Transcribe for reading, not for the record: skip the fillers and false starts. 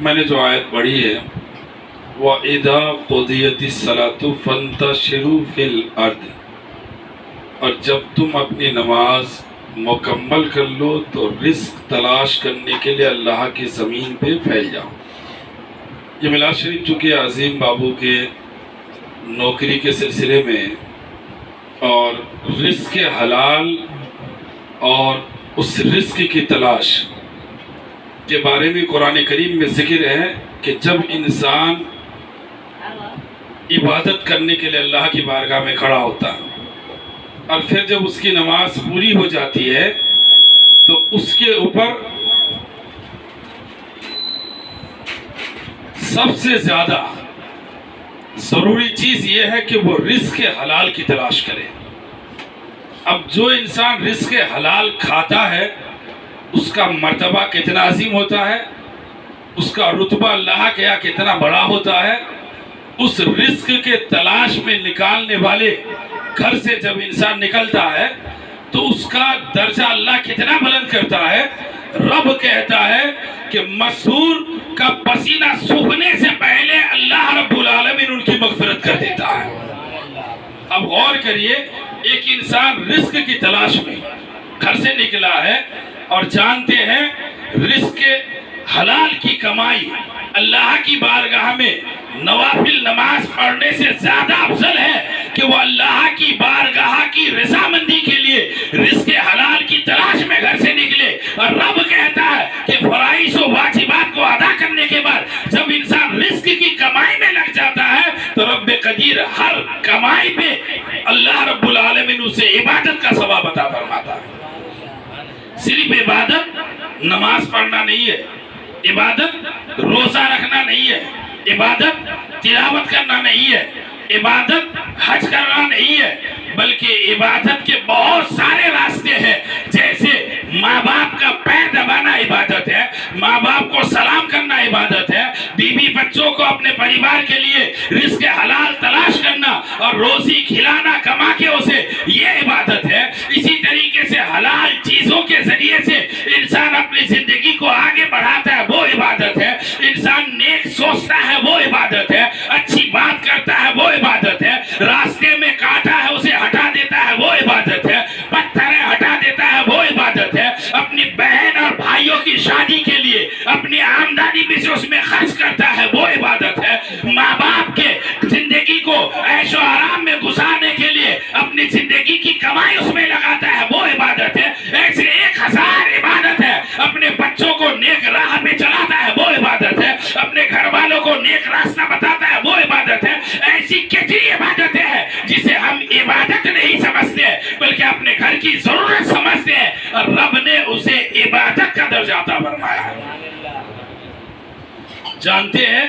میں نے جو آیت پڑھی ہے وَإِذَا قُضِيَتِ الصَّلَاةُ فَانتَشِرُوا فِي الْأَرْضِ، اور جب تم اپنی نماز مکمل کر لو تو رزق تلاش کرنے کے لیے اللہ کی زمین پہ پھیل جاؤ۔ یہ میلاد شریف چونکہ عظیم بابو کے نوکری کے سلسلے میں اور رزق حلال اور اس رزق کی تلاش کے بارے میں قرآن کریم میں ذکر ہے کہ جب انسان عبادت کرنے کے لیے اللہ کی بارگاہ میں کھڑا ہوتا ہے اور پھر جب اس کی نماز پوری ہو جاتی ہے تو اس کے اوپر سب سے زیادہ ضروری چیز یہ ہے کہ وہ رزق حلال کی تلاش کرے۔ اب جو انسان رزق حلال کھاتا ہے اس کا مرتبہ کتنا عظیم ہوتا ہے، اس کا رتبہ اللہ کے یہاں کتنا بڑا ہوتا ہے۔ اس رزق کے تلاش میں نکالنے والے گھر سے جب انسان نکلتا ہے تو اس کا درجہ اللہ کتنا بلند کرتا ہے۔ رب کہتا ہے کہ مسحور کا پسینہ سوکھنے سے پہلے اللہ رب العالمین ان کی مغفرت کر دیتا ہے۔ اب غور کریے، ایک انسان رزق کی تلاش میں گھر سے نکلا ہے اور جانتے ہیں رزق حلال کی کمائی اللہ کی بارگاہ میں نوافل نماز پڑھنے سے زیادہ افضل ہے کہ وہ اللہ کی بارگاہ کی رضامندی کے لیے رزق حلال کی تلاش میں گھر سے نکلے۔ اور رب کہتا ہے کہ فرائض و واجبات کو ادا کرنے کے بعد جب انسان رزق کی کمائی میں لگ جاتا ہے تو رب قدیر ہر کمائی پہ اللہ رب العالمین اسے عبادت کا ثواب عطا فرماتا ہے۔ صرف عبادت نماز پڑھنا نہیں ہے، عبادت روزہ رکھنا نہیں ہے، عبادت تلاوت کرنا نہیں ہے، عبادت حج کرنا نہیں ہے، بلکہ عبادت کے بہت سارے راستے ہیں۔ جیسے ماں باپ کا پیر دبانا عبادت ہے، ماں باپ کو سلام کرنا عبادت ہے، بیوی بچوں کو اپنے پریوار کے لیے رزق حلال تلاش کرنا اور روزی کھلانا کما کے اسے، یہ عبادت ہے۔ اسی طریقے سے حلال چیزوں کے ذریعے سے انسان اپنی زندگی کو آگے بڑھاتا ہے، وہ عبادت ہے۔ انسان نیک سوچتا ہے، وہ عبادت ہے۔ اچھی بات کرتا ہے، وہ عبادت ہے۔ راستے میں کاٹا ہے اسے ہٹا دیتا ہے، وہ عبادت ہے۔ پتھریں ہٹا دیتا ہے، وہ عبادت ہے۔ اپنی بہن اور بھائیوں کی شادی کے لیے اپنی آمدنی میں سے اس میں خرچ کرتا ہے، وہ عبادت ہے۔ ماں باپ کے زندگی کو عیش و آرام میں گزارنے کے لیے اپنی زندگی کی کمائی اس میں لگاتا ہے، وہ عبادت ہے۔ ایسے 1000 عبادت ہے۔ اپنے بچوں کو نیک راہ پہ چلاتا ہے، وہ عبادت ہے۔ اپنے گھر والوں کو نیک راستہ بتاتا ہے، وہ عبادت ہے۔ ایسی کتنی عبادتیں ہیں جسے ہم عبادت نہیں سمجھتے بلکہ اپنے گھر کی ضرورت سمجھتے ہیں، اور رب نے اسے عبادت کا درجہ عطا فرمایا ہے۔ جانتے ہیں